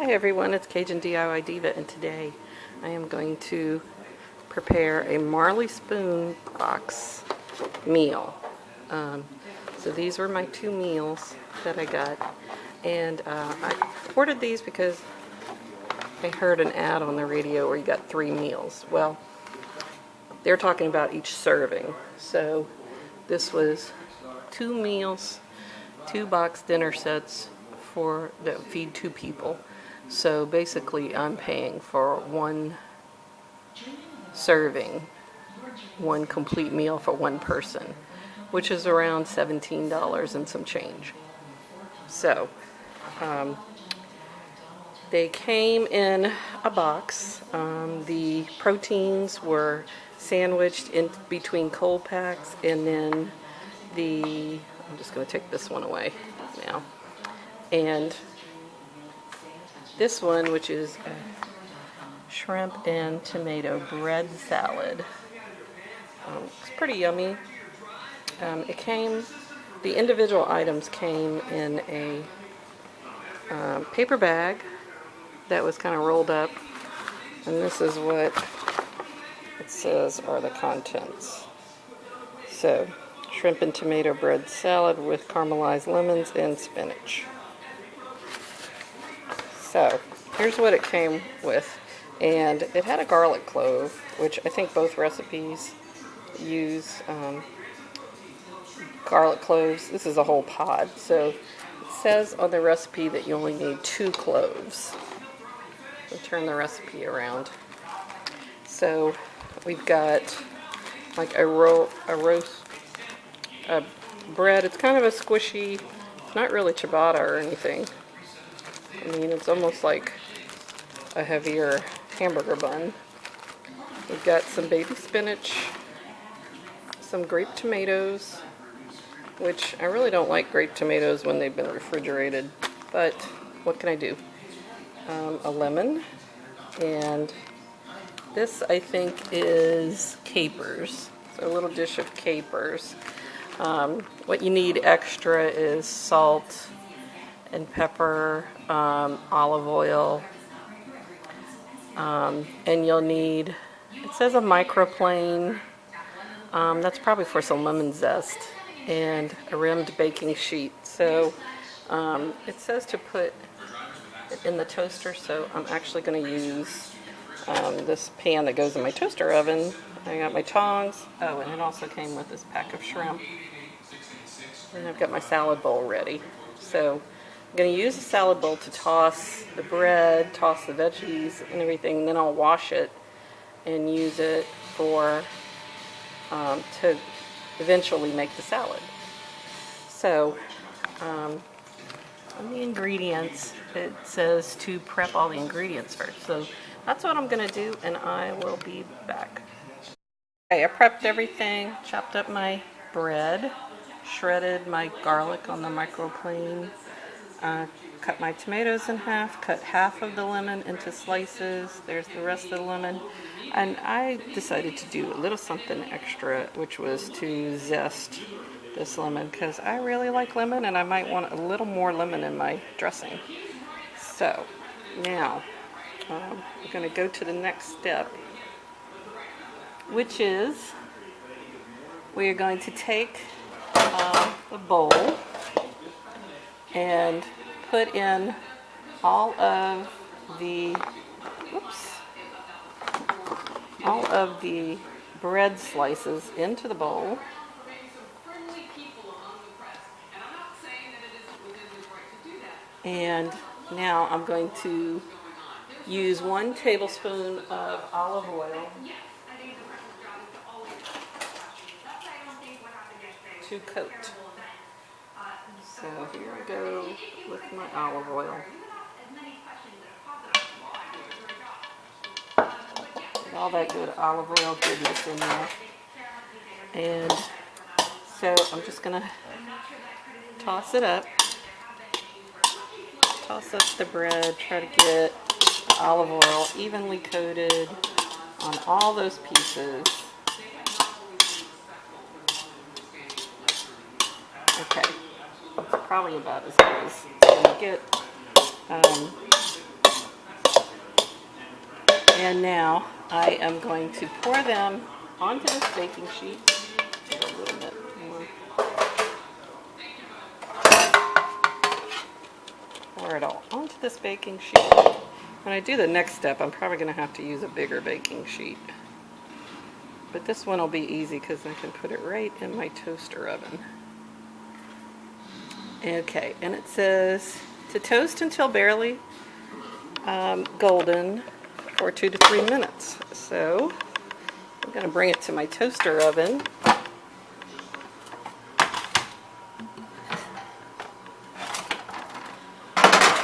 Hi everyone, it's Cajun DIY Diva, and today I am going to prepare a Marley Spoon box meal. So these were my two meals that I got, and I ordered these because I heard an ad on the radio where you got 3 meals. Well, they're talking about each serving, so this was 2 meals, 2 box dinner sets that feed 2 people. So basically I'm paying for 1 serving, 1 complete meal for 1 person, which is around $17 and some change. So they came in a box. The proteins were sandwiched in between cold packs, and then I'm just going to take this one away now. And this one, which is a shrimp and tomato bread salad. It's pretty yummy. The individual items came in a paper bag that was kind of rolled up, and this is what it says are the contents. So, shrimp and tomato bread salad with caramelized lemons and spinach. So, here's what it came with. And it had a garlic clove, which I think both recipes use garlic cloves. This is a whole pod. So, it says on the recipe that you only need 2 cloves. I'll turn the recipe around. So, we've got like a bread. It's kind of a squishy, not really ciabatta or anything. I mean, it's almost like a heavier hamburger bun. We've got some baby spinach, some grape tomatoes, which I really don't like grape tomatoes when they've been refrigerated, but what can I do? A lemon, and this I think is capers, so a little dish of capers. What you need extra is salt and pepper, olive oil, and you'll need, it says a microplane, that's probably for some lemon zest, and a rimmed baking sheet. So it says to put it in the toaster, so I'm actually going to use this pan that goes in my toaster oven. I got my tongs. Oh, and it also came with this pack of shrimp. And I've got my salad bowl ready. So I'm going to use the salad bowl to toss the bread, toss the veggies and everything, and then I'll wash it and use it to eventually make the salad. So on the ingredients, it says to prep all the ingredients first. So that's what I'm going to do, and I will be back. Okay, I prepped everything, chopped up my bread, shredded my garlic on the microplane, cut my tomatoes in half, cut half of the lemon into slices. There's the rest of the lemon. And I decided to do a little something extra, which was to zest this lemon, because I really like lemon and I might want a little more lemon in my dressing. So now we're going to go to the next step, which is we are going to take the bowl and put in all of the bread slices into the bowl. And now I'm going to use 1 tablespoon of olive oil to coat. So here I go with my olive oil. Get all that good olive oil goodness in there. And so I'm just going to toss it up. Toss up the bread, try to get the olive oil evenly coated on all those pieces. Okay, it's probably about as good as it's going to get. And now I am going to pour them onto this baking sheet. A little bit more. Pour it all onto this baking sheet. When I do the next step, I'm probably going to have to use a bigger baking sheet. But this one will be easy because I can put it right in my toaster oven. Okay, and it says to toast until barely golden for 2 to 3 minutes. So I'm going to bring it to my toaster oven.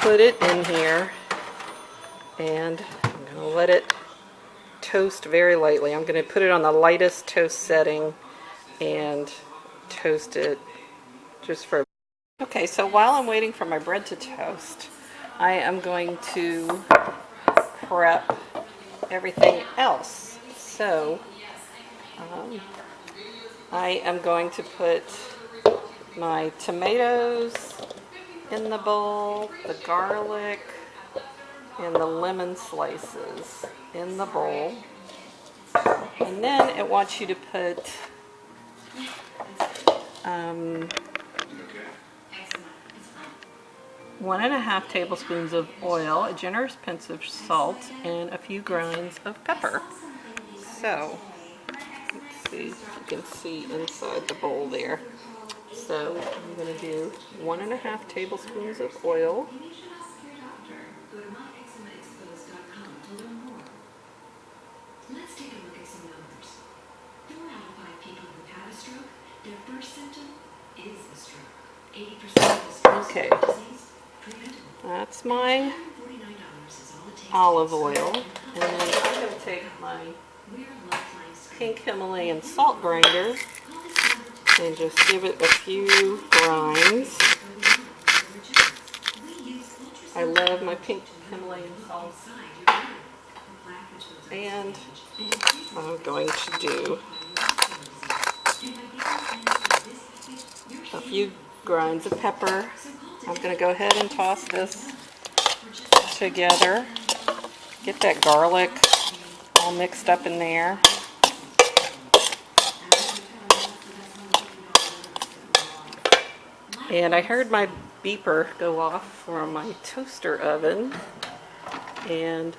Put it in here, and I'm going to let it toast very lightly. I'm going to put it on the lightest toast setting and toast it just for. Okay, so while I'm waiting for my bread to toast, I am going to prep everything else. So I am going to put my tomatoes in the bowl, the garlic, and the lemon slices in the bowl. And then it wants you to put 1.5 tablespoons of oil, a generous pinch of salt, and a few grinds of pepper. So, let's see if you can see inside the bowl there. So, I'm going to do 1.5 tablespoons of oil. Let's take a look at some numbers. 4 out of 5 people who have a stroke, their first symptom is a stroke. 80% of the strokes Okay. are disease preventable. That's my $49 is all it takes. olive oil. And then I'm going to take my We're Lifeline Screen. pink Himalayan salt grinder and just give it a few grinds. I love my pink Himalayan salt. And I'm going to do a few grinds of pepper. I'm going to go ahead and toss this together. Get that garlic all mixed up in there. And I heard my beeper go off from my toaster oven, and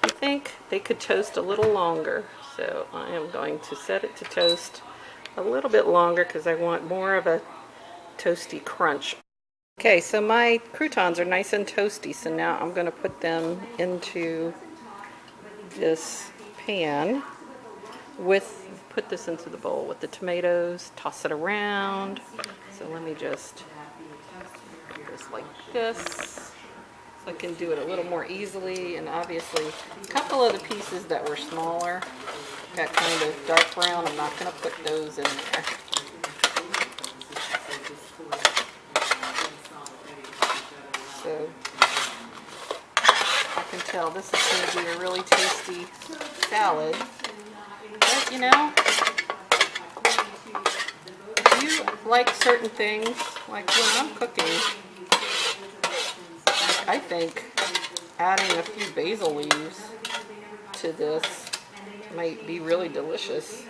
I think they could toast a little longer. So I am going to set it to toast a little bit longer because I want more of a toasty crunch. Okay, so my croutons are nice and toasty, so now I'm going to put them into this pan put this into the bowl with the tomatoes, toss it around. So let me just like this, so I can do it a little more easily. And obviously a couple of the pieces that were smaller got kind of dark brown. I'm not going to put those in there. So I can tell this is going to be a really tasty salad. But you know, if you like certain things, like when I'm cooking, I think adding a few basil leaves to this might be really delicious.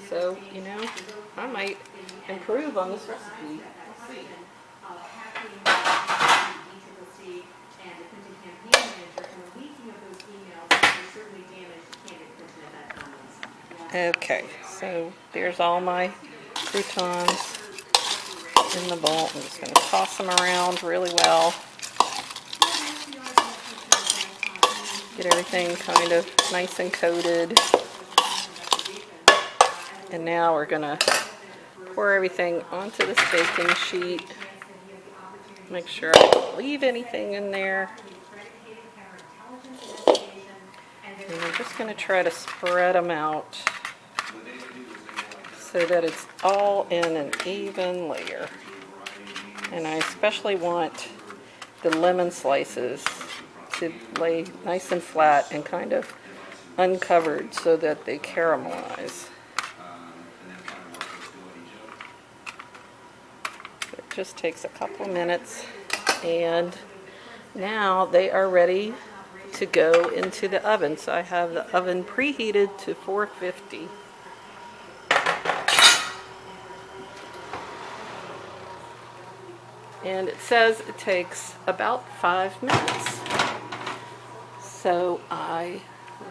So, you know, I might improve on this recipe. Okay, so there's all my croutons in the bowl. I'm just going to toss them around really well. Get everything kind of nice and coated. And now we're going to pour everything onto this baking sheet. Make sure I don't leave anything in there. And I'm just going to try to spread them out so that it's all in an even layer. And I especially want the lemon slices to lay nice and flat and kind of uncovered so that they caramelize. It just takes a couple of minutes, and now they are ready to go into the oven. So I have the oven preheated to 450. And it says it takes about 5 minutes. So I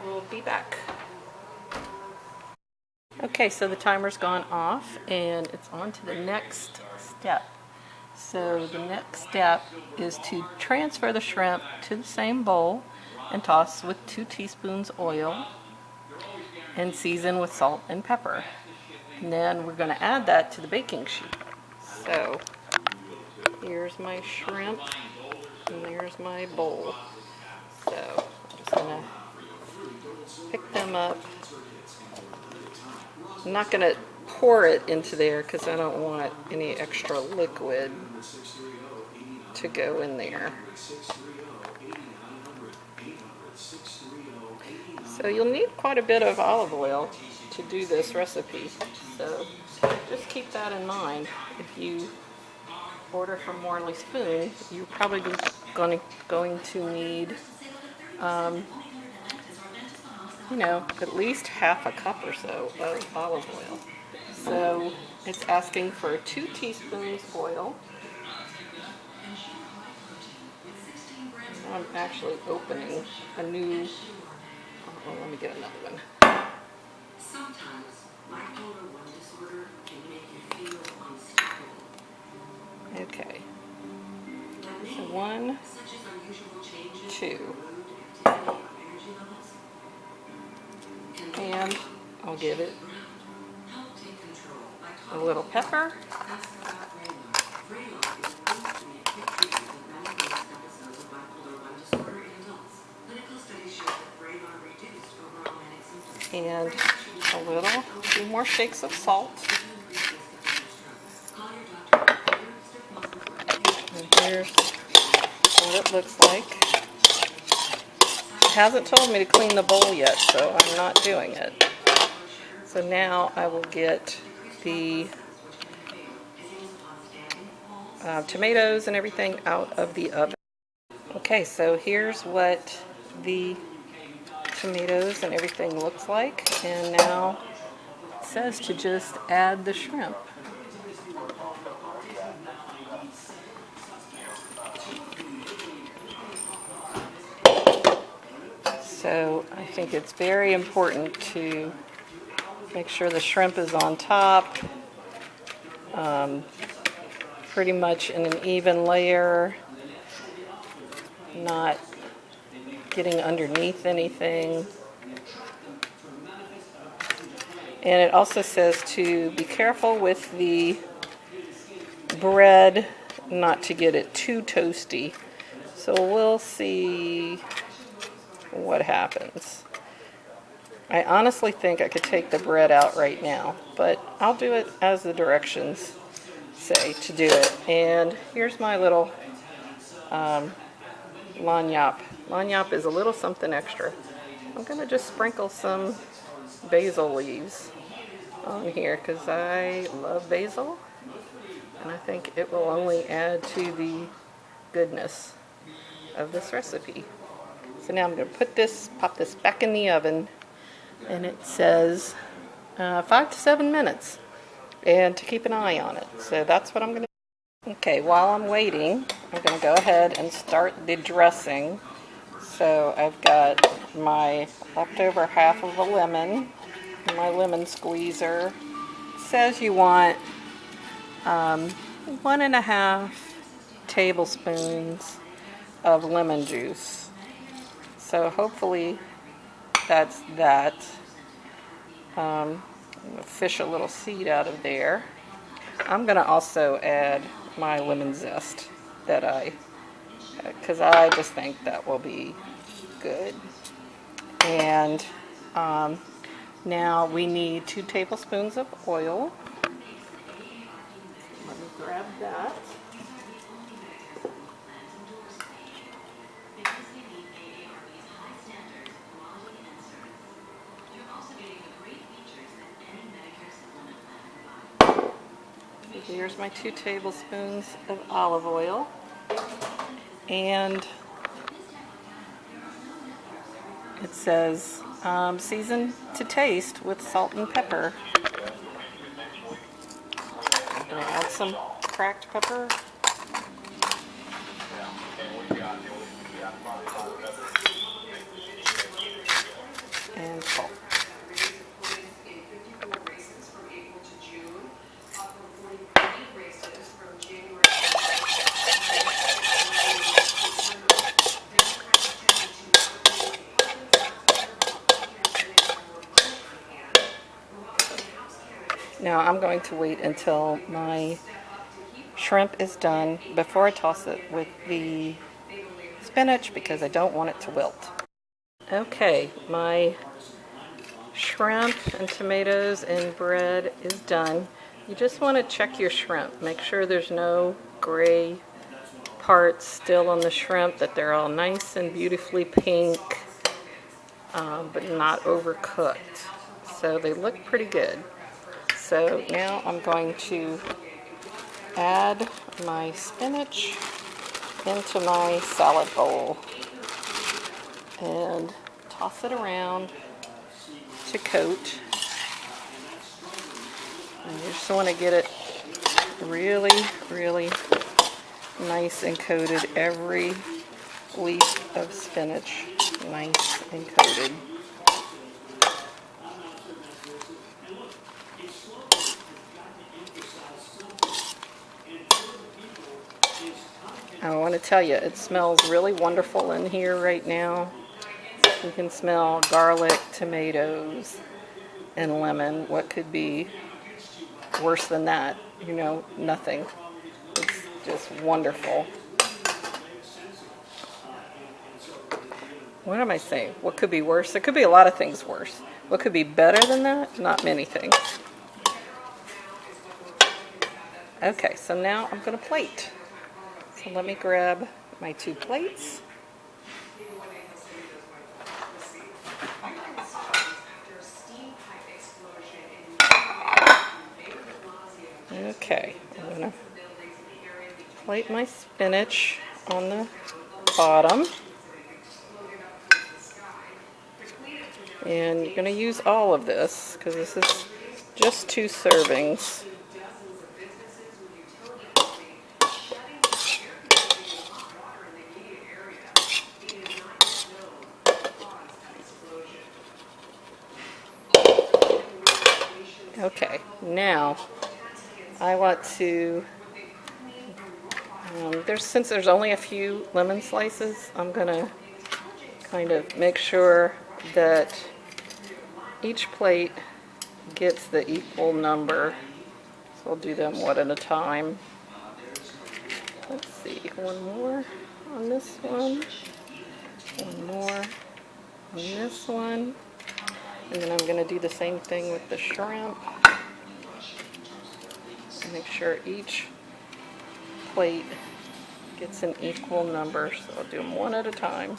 will be back. Okay, so the timer's gone off and it's on to the next step. So the next step is to transfer the shrimp to the same bowl and toss with 2 teaspoons oil and season with salt and pepper. And then we're going to add that to the baking sheet. So here's my shrimp and there's my bowl. So I'm just going to pick them up. I'm not going to pour it into there because I don't want any extra liquid to go in there. So you'll need quite a bit of olive oil to do this recipe. So just keep that in mind. If you order from Marley Spoon, you're probably going to need you know, at least half a cup or so of olive oil. So it's asking for 2 teaspoons oil. I'm actually opening a new, oh, let me get another one. Sometimes bipolar 1 disorder can make you feel unstoppable. Okay. So 1, 2. And I'll give it a little pepper. And a few more shakes of salt. And here's what it looks like. It hasn't told me to clean the bowl yet, so I'm not doing it. So now I will get the tomatoes and everything out of the oven. Okay, so here's what the tomatoes and everything looks like, and now it says to just add the shrimp. So I think it's very important to make sure the shrimp is on top, pretty much in an even layer, not getting underneath anything. And it also says to be careful with the bread, not to get it too toasty. So we'll see what happens. I honestly think I could take the bread out right now, but I'll do it as the directions say to do it. And here's my little lagniappe. Lagniappe is a little something extra. I'm going to just sprinkle some basil leaves on here because I love basil, and I think it will only add to the goodness of this recipe. So now I'm going to pop this back in the oven, and it says 5 to 7 minutes, and to keep an eye on it. So that's what I'm going to do. Okay, while I'm waiting, I'm going to go ahead and start the dressing. So I've got my leftover half of a lemon, my lemon squeezer. It says you want 1.5 tablespoons of lemon juice. So hopefully that's that. I'm going to fish a little seed out of there. I'm going to also add my lemon zest that because I just think that will be good. And now we need 2 tablespoons of oil. Let me grab that. Here's my 2 tablespoons of olive oil, and it says season to taste with salt and pepper. I'm going to add some cracked pepper. And salt. Now I'm going to wait until my shrimp is done before I toss it with the spinach because I don't want it to wilt. Okay, my shrimp and tomatoes and bread is done. You just want to check your shrimp. Make sure there's no gray parts still on the shrimp, that they're all nice and beautifully pink, but not overcooked. So they look pretty good. So now I'm going to add my spinach into my salad bowl and toss it around to coat. And you just want to get it really, really nice and coated. Every leaf of spinach nice and coated. I want to tell you, it smells really wonderful in here right now. You can smell garlic, tomatoes, and lemon. What could be worse than that? You know, nothing. It's just wonderful. What am I saying? What could be worse? There could be a lot of things worse. What could be better than that? Not many things. Okay, so now I'm going to plate. So let me grab my 2 plates. Okay, I'm going to plate my spinach on the bottom. And you're going to use all of this because this is just 2 servings. Okay, now I want to, since there's only a few lemon slices, I'm going to kind of make sure that each plate gets the equal number. So I'll do them one at a time. Let's see, one more on this one, one more on this one. And then I'm going to do the same thing with the shrimp. Make sure each plate gets an equal number. So I'll do them one at a time.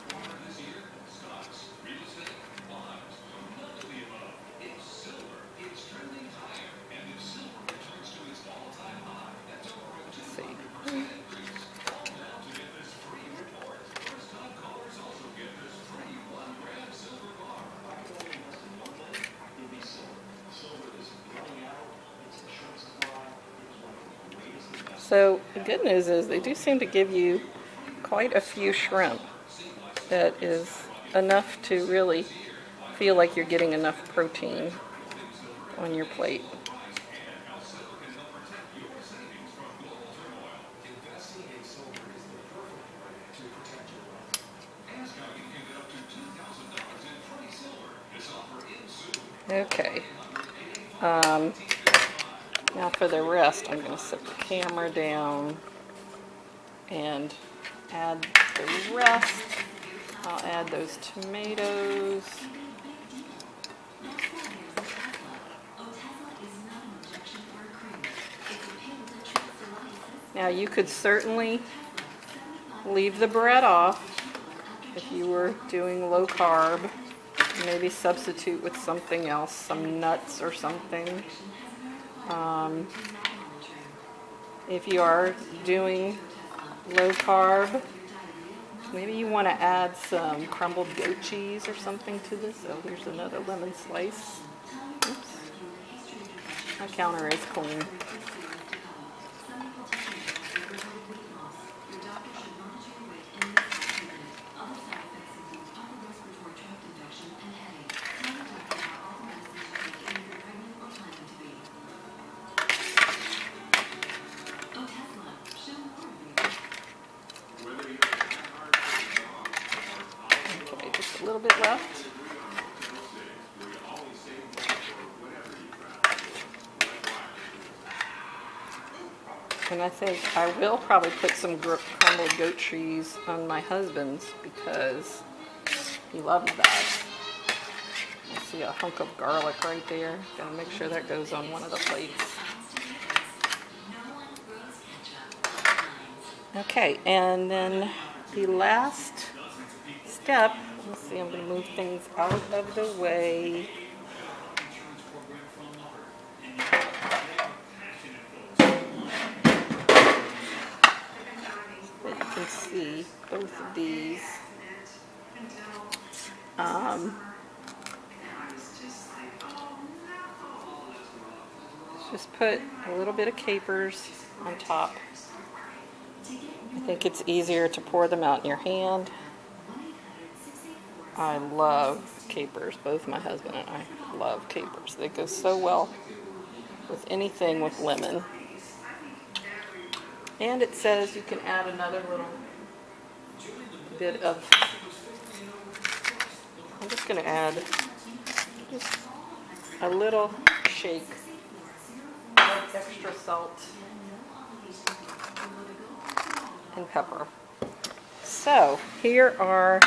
Let's see. So the good news is they do seem to give you quite a few shrimp. That is enough to really feel like you're getting enough protein on your plate. Okay. Now for the rest, I'm going to set the camera down and add the rest. I'll add those tomatoes. Now you could certainly leave the bread off if you were doing low carb. Maybe substitute with something else, some nuts or something. If you are doing low carb, Maybe you want to add some crumbled goat cheese or something to this. Oh, here's another lemon slice. Oops. My counter is clean. Okay, just a little bit left. And I think I will probably put some crumbled goat cheese on my husband's because he loves that. I see a hunk of garlic right there. Gotta make sure that goes on one of the plates. Okay, and then the last step, let's see, I'm gonna move things out of the way. But you can see both of these. Just put a little bit of capers on top. I think it's easier to pour them out in your hand. I love capers. Both my husband and I love capers. They go so well with anything with lemon. And it says you can add another little bit of, I'm just going to add just a little shake of extra salt and pepper. So here are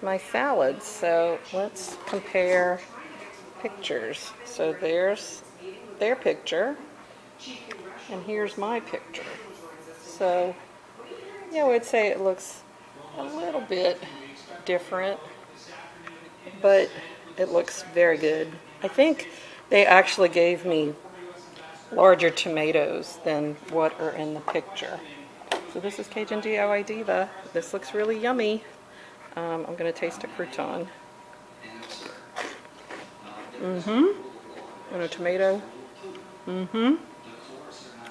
my salads. So let's compare pictures. So there's their picture and here's my picture. So yeah, I would say it looks a little bit different, but it looks very good. I think they actually gave me larger tomatoes than what are in the picture. So this is CajunDIYDiva. This looks really yummy. I'm going to taste a crouton. And a tomato.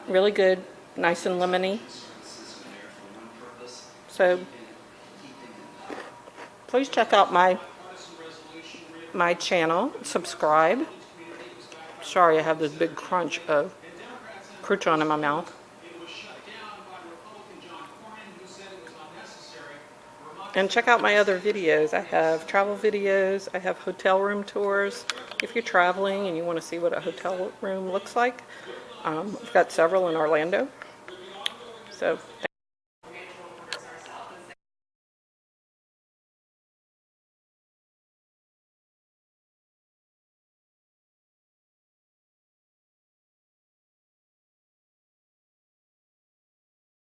Really good. Nice and lemony. So please check out my channel. Subscribe. Sorry, I have this big crunch of crouton in my mouth. And check out my other videos. I have travel videos. I have hotel room tours. If you're traveling and you want to see what a hotel room looks like, I've got several in Orlando. So.